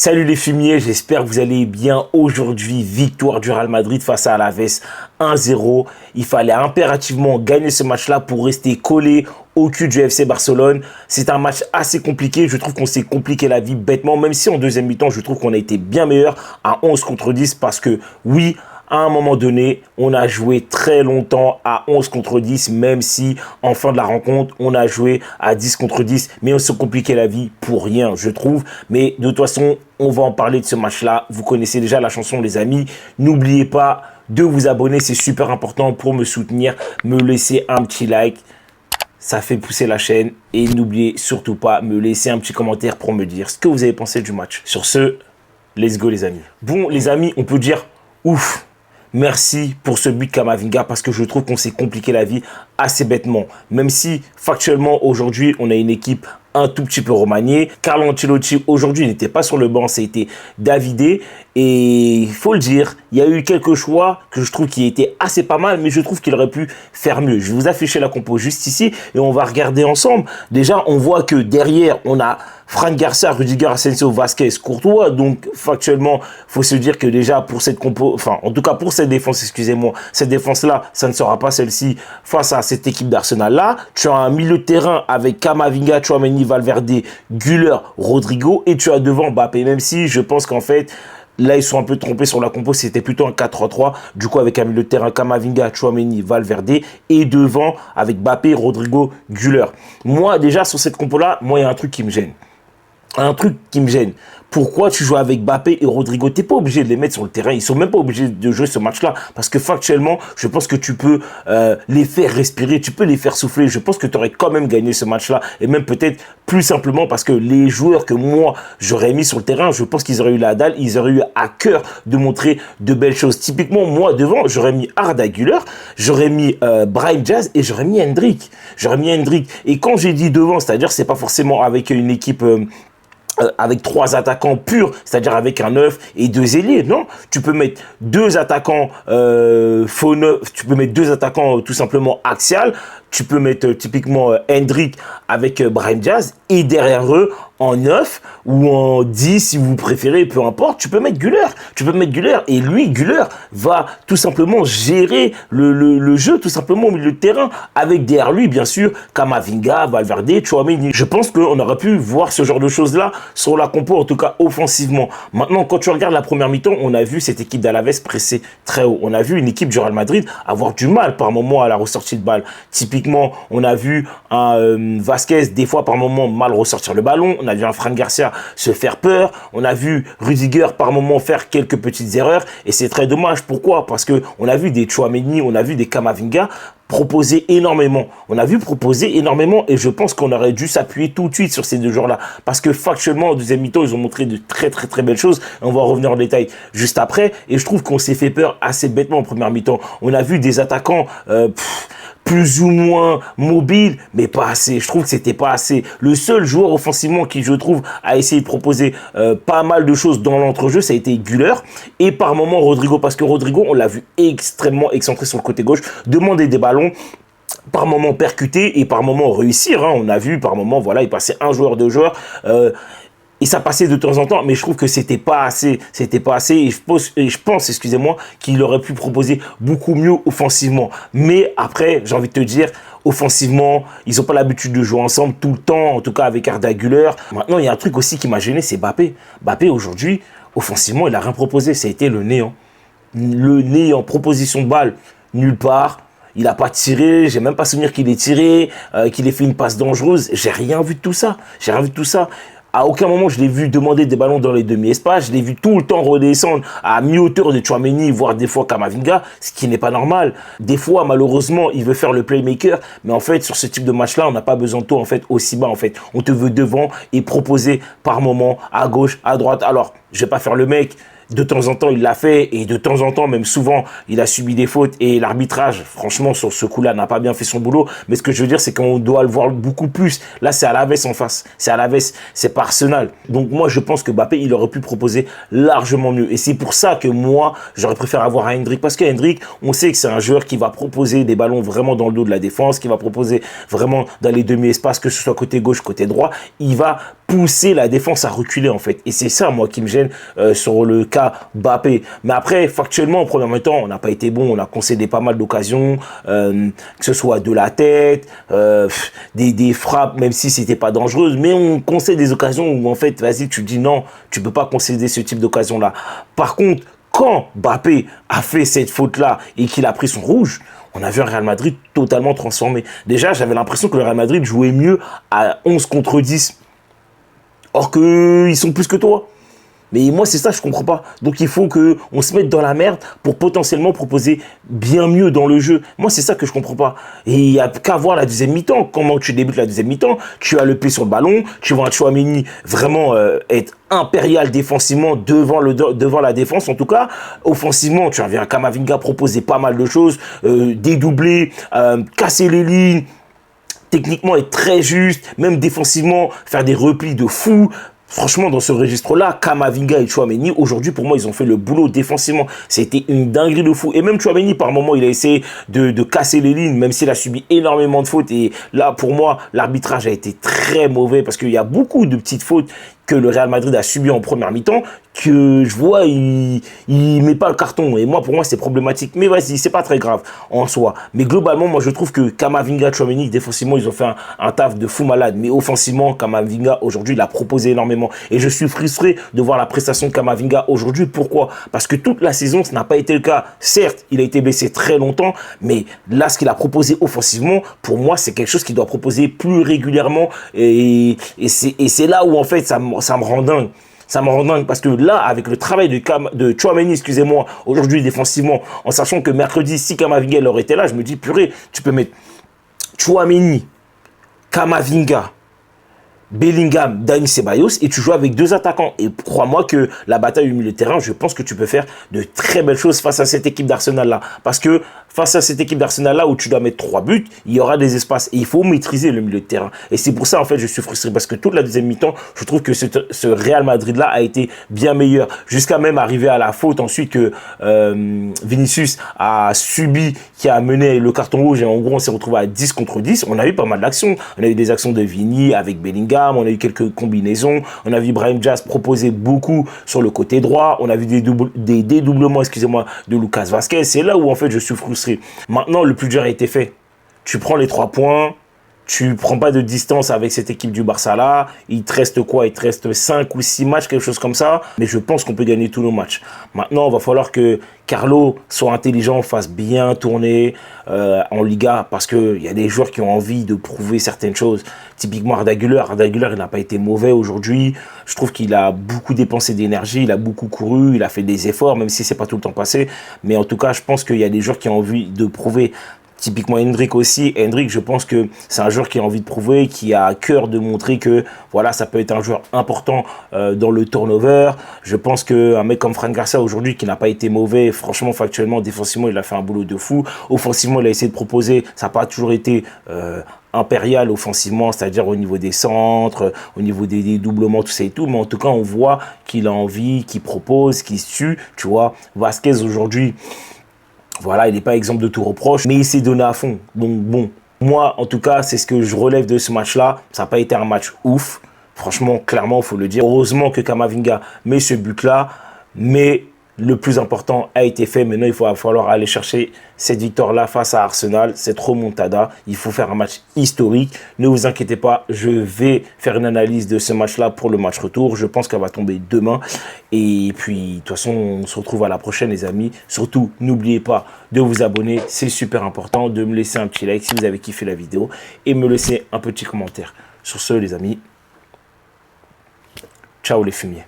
Salut les fumiers, j'espère que vous allez bien. Aujourd'hui, victoire du Real Madrid face à Alaves 1-0. Il fallait impérativement gagner ce match-là pour rester collé au cul du FC Barcelone. C'est un match assez compliqué. Je trouve qu'on s'est compliqué la vie bêtement, même si en deuxième mi-temps, je trouve qu'on a été bien meilleur à 11 contre 10 parce que oui, à un moment donné, on a joué très longtemps à 11 contre 10, même si en fin de la rencontre, on a joué à 10 contre 10. Mais on s'est compliqué la vie pour rien, je trouve. Mais de toute façon, on va en parler de ce match-là. Vous connaissez déjà la chanson, les amis. N'oubliez pas de vous abonner, c'est super important pour me soutenir. Me laisser un petit like, ça fait pousser la chaîne. Et n'oubliez surtout pas, me laisser un petit commentaire pour me dire ce que vous avez pensé du match. Sur ce, let's go les amis. Bon les amis, on peut dire ouf. Merci pour ce but Camavinga parce que je trouve qu'on s'est compliqué la vie assez bêtement. Même si factuellement aujourd'hui on a une équipe un tout petit peu remaniée. Carlo Ancelotti aujourd'hui n'était pas sur le banc, c'était Davidé. Et il faut le dire, il y a eu quelques choix que je trouve qui étaient assez pas mal, mais je trouve qu'il aurait pu faire mieux. Je vais vous afficher la compo juste ici et on va regarder ensemble. Déjà, on voit que derrière, on a Fran Garcia, Rudiger, Asensio, Vasquez, Courtois. Donc, factuellement, faut se dire que déjà pour cette compo, enfin, en tout cas pour cette défense, excusez-moi, cette défense-là, ça ne sera pas celle-ci face à cette équipe d'Arsenal-là. Tu as un milieu de terrain avec Camavinga, Tchouaméni, Valverde, Güler, Rodrigo et tu as devant Mbappé. Même si je pense qu'en fait, là, ils sont un peu trompés sur la compo. C'était plutôt un 4-3-3. Du coup, avec un milieu de terrain, Camavinga, Tchouaméni, Valverde. Et devant, avec Mbappé, Rodrigo, Güler. Moi, déjà, sur cette compo-là, moi, il y a un truc qui me gêne. Un truc qui me gêne. Pourquoi tu joues avec Mbappé et Rodrigo? T'es pas obligé de les mettre sur le terrain. Ils sont même pas obligés de jouer ce match-là. Parce que factuellement, je pense que tu peux les faire respirer. Tu peux les faire souffler. Je pense que tu aurais quand même gagné ce match-là. Et même peut-être plus simplement parce que les joueurs que moi, j'aurais mis sur le terrain, je pense qu'ils auraient eu la dalle. Ils auraient eu à cœur de montrer de belles choses. Typiquement, moi, devant, j'aurais mis Arda Güler. J'aurais mis Brahim Diaz et j'aurais mis Hendrick. J'aurais mis Hendrick. Et quand j'ai dit devant, c'est-à-dire c'est pas forcément avec une équipe... avec trois attaquants purs, c'est-à-dire avec un 9 et deux ailiers, non. Tu peux mettre deux attaquants faux neuf, tu peux mettre deux attaquants tout simplement axial, tu peux mettre typiquement Hendrick avec Brahim Diaz et derrière eux en 9 ou en 10 si vous préférez, peu importe, tu peux mettre Güler. Tu peux mettre Güler et lui, Güler, va tout simplement gérer le jeu tout simplement au milieu de terrain avec derrière lui, bien sûr, Camavinga, Valverde, Tchouaméni. Je pense qu'on aurait pu voir ce genre de choses-là sur la compo, en tout cas offensivement. Maintenant, quand tu regardes la première mi-temps, on a vu cette équipe d'Alaves presser très haut. On a vu une équipe du Real Madrid avoir du mal par moment à la ressortie de balle. Typiquement, on a vu un Vasquez, des fois par moment, mal ressortir le ballon. On a vu un Fran Garcia se faire peur. On a vu Rudiger par moment faire quelques petites erreurs. Et c'est très dommage. Pourquoi? Parce que on a vu des Tchouaméni, on a vu des Camavinga proposer énormément. On a vu proposer énormément et je pense qu'on aurait dû s'appuyer tout de suite sur ces deux joueurs-là. Parce que factuellement, en deuxième mi-temps, ils ont montré de très belles choses. On va revenir en détail juste après. Et je trouve qu'on s'est fait peur assez bêtement en première mi-temps. On a vu des attaquants... plus ou moins mobile, mais pas assez. Je trouve que c'était pas assez. Le seul joueur offensivement qui, je trouve, a essayé de proposer pas mal de choses dans l'entrejeu, ça a été Güler. Et par moment, Rodrigo, parce que Rodrigo, on l'a vu extrêmement excentré sur le côté gauche, demander des ballons, par moment percuter et par moment réussir. Hein. On a vu par moment, voilà, il passait un joueur, deux joueurs. Et ça passait de temps en temps, mais je trouve que c'était pas assez. C'était pas assez. Et je pense, excusez-moi, qu'il aurait pu proposer beaucoup mieux offensivement. Mais après, j'ai envie de te dire, offensivement, ils n'ont pas l'habitude de jouer ensemble tout le temps, en tout cas avec Arda Güler. Maintenant, il y a un truc aussi qui m'a gêné, c'est Mbappé. Mbappé, aujourd'hui, offensivement, il n'a rien proposé. Ça a été le néant. Le néant, proposition de balle, nulle part. Il n'a pas tiré, j'ai même pas souvenir qu'il ait tiré, qu'il ait fait une passe dangereuse. J'ai rien vu de tout ça. J'ai rien vu de tout ça. À aucun moment, je l'ai vu demander des ballons dans les demi-espaces. Je l'ai vu tout le temps redescendre à mi-hauteur de Tchouaméni, voire des fois Camavinga, ce qui n'est pas normal. Des fois, malheureusement, il veut faire le playmaker. Mais en fait, sur ce type de match-là, on n'a pas besoin de toi en fait, aussi bas. En fait, on te veut devant et proposer par moment, à gauche, à droite. Alors, je vais pas faire le mec. De temps en temps, il l'a fait et de temps en temps, même souvent, il a subi des fautes et l'arbitrage, franchement, sur ce coup-là, n'a pas bien fait son boulot. Mais ce que je veux dire, c'est qu'on doit le voir beaucoup plus. Là, c'est Alaves en face. C'est Alaves, c'est pas Arsenal. Donc moi, je pense que Mbappé, il aurait pu proposer largement mieux. Et c'est pour ça que moi, j'aurais préféré avoir un Hendrick. Parce que Hendrick, on sait que c'est un joueur qui va proposer des ballons vraiment dans le dos de la défense, qui va proposer vraiment dans les demi-espaces, que ce soit côté gauche, côté droit. Il va pousser la défense à reculer, en fait. Et c'est ça, moi, qui me gêne sur le cas Mbappé. Mais après, factuellement, en premier temps, on n'a pas été bon. On a concédé pas mal d'occasions, que ce soit de la tête, des frappes, même si c'était pas dangereuse. Mais on concède des occasions où, en fait, vas-y, tu dis non, tu peux pas concéder ce type d'occasion-là. Par contre, quand Mbappé a fait cette faute-là et qu'il a pris son rouge, on a vu un Real Madrid totalement transformé. Déjà, j'avais l'impression que le Real Madrid jouait mieux à 11 contre 10. Or qu'ils sont plus que toi. Mais moi, c'est ça, je comprends pas. Donc, il faut qu'on se mette dans la merde pour potentiellement proposer bien mieux dans le jeu. Moi, c'est ça que je comprends pas. Et il n'y a qu'à voir la deuxième mi-temps. Comment tu débutes la deuxième mi-temps? Tu as le pied sur le ballon. Tu vois un Tchouaméni vraiment être impérial défensivement devant la défense. En tout cas, offensivement, tu as vu un Camavinga proposer pas mal de choses. Dédoubler, casser les lignes. Techniquement, être très juste. Même défensivement, faire des replis de fou. Franchement, dans ce registre-là, Camavinga et Tchouaméni, aujourd'hui, pour moi, ils ont fait le boulot défensivement. C'était une dinguerie de fou. Et même Tchouaméni, par moment, il a essayé de casser les lignes, même s'il a subi énormément de fautes. Et là, pour moi, l'arbitrage a été très mauvais parce qu'il y a beaucoup de petites fautes que le Real Madrid a subi en première mi-temps, que je vois, il met pas le carton. Et moi, pour moi, c'est problématique. Mais vas-y, c'est pas très grave en soi. Mais globalement, moi, je trouve que Camavinga, Tchouaméni, défensivement, ils ont fait un taf de fou malade. Mais offensivement, Camavinga, aujourd'hui, il a proposé énormément. Et je suis frustré de voir la prestation de Camavinga aujourd'hui. Pourquoi? Parce que toute la saison, ce n'a pas été le cas. Certes, il a été blessé très longtemps, mais là, ce qu'il a proposé offensivement, pour moi, c'est quelque chose qu'il doit proposer plus régulièrement. Et c'est là où, en fait, ça me rend dingue. Ça me rend dingue parce que là, avec le travail de Tchouaméni, excusez-moi, aujourd'hui défensivement, en sachant que mercredi, si Camavinga aurait été là, je me dis, purée, tu peux mettre Tchouaméni, Camavinga, Bellingham, Dani Ceballos et tu joues avec deux attaquants. Et crois-moi que la bataille au milieu de terrain, je pense que tu peux faire de très belles choses face à cette équipe d'Arsenal-là. Parce que face à cette équipe d'Arsenal-là où tu dois mettre 3 buts, il y aura des espaces. Et il faut maîtriser le milieu de terrain. Et c'est pour ça, en fait, je suis frustré. Parce que toute la deuxième mi-temps, je trouve que ce Real Madrid-là a été bien meilleur. Jusqu'à même arriver à la faute ensuite que Vinicius a subi, qui a mené le carton rouge. Et en gros, on s'est retrouvé à 10 contre 10. On a eu pas mal d'actions. On a eu des actions de Vini avec Bellingham. On a eu quelques combinaisons. On a vu Brahim Diaz proposer beaucoup sur le côté droit. On a vu des dédoublements, excusez-moi, de Lucas Vazquez. C'est là où, en fait, je suis frustré. Maintenant, le plus dur a été fait. Tu prends les 3 points. Tu prends pas de distance avec cette équipe du Barça là. Il te reste quoi? Il te reste 5 ou 6 matchs, quelque chose comme ça. Mais je pense qu'on peut gagner tous nos matchs. Maintenant, il va falloir que Carlo soit intelligent, fasse bien tourner en Liga. Parce qu'il y a des joueurs qui ont envie de prouver certaines choses. Typiquement Arda Güler. Arda Güler, il n'a pas été mauvais aujourd'hui. Je trouve qu'il a beaucoup dépensé d'énergie. Il a beaucoup couru. Il a fait des efforts, même si c'est pas tout le temps passé. Mais en tout cas, je pense qu'il y a des joueurs qui ont envie de prouver. Typiquement Hendrick aussi. Hendrick, je pense que c'est un joueur qui a envie de prouver, qui a à cœur de montrer que voilà, ça peut être un joueur important dans le turnover. Je pense qu'un mec comme Fran Garcia aujourd'hui, qui n'a pas été mauvais, franchement, factuellement, défensivement, il a fait un boulot de fou. Offensivement, il a essayé de proposer, ça n'a pas toujours été impérial offensivement, c'est-à-dire au niveau des centres, au niveau des doublements, tout ça et tout. Mais en tout cas, on voit qu'il a envie, qu'il propose, qu'il sue. Tu vois, Vasquez aujourd'hui, voilà, il n'est pas exemple de tout reproche, mais il s'est donné à fond. Donc bon, moi, en tout cas, c'est ce que je relève de ce match-là. Ça n'a pas été un match ouf. Franchement, clairement, il faut le dire. Heureusement que Camavinga met ce but-là, mais le plus important a été fait. Maintenant, il va falloir aller chercher cette victoire-là face à Arsenal, cette remontada. Il faut faire un match historique. Ne vous inquiétez pas, je vais faire une analyse de ce match-là pour le match retour. Je pense qu'elle va tomber demain. Et puis, de toute façon, on se retrouve à la prochaine, les amis. Surtout, n'oubliez pas de vous abonner. C'est super important de me laisser un petit like si vous avez kiffé la vidéo et me laisser un petit commentaire. Sur ce, les amis, ciao les fumiers.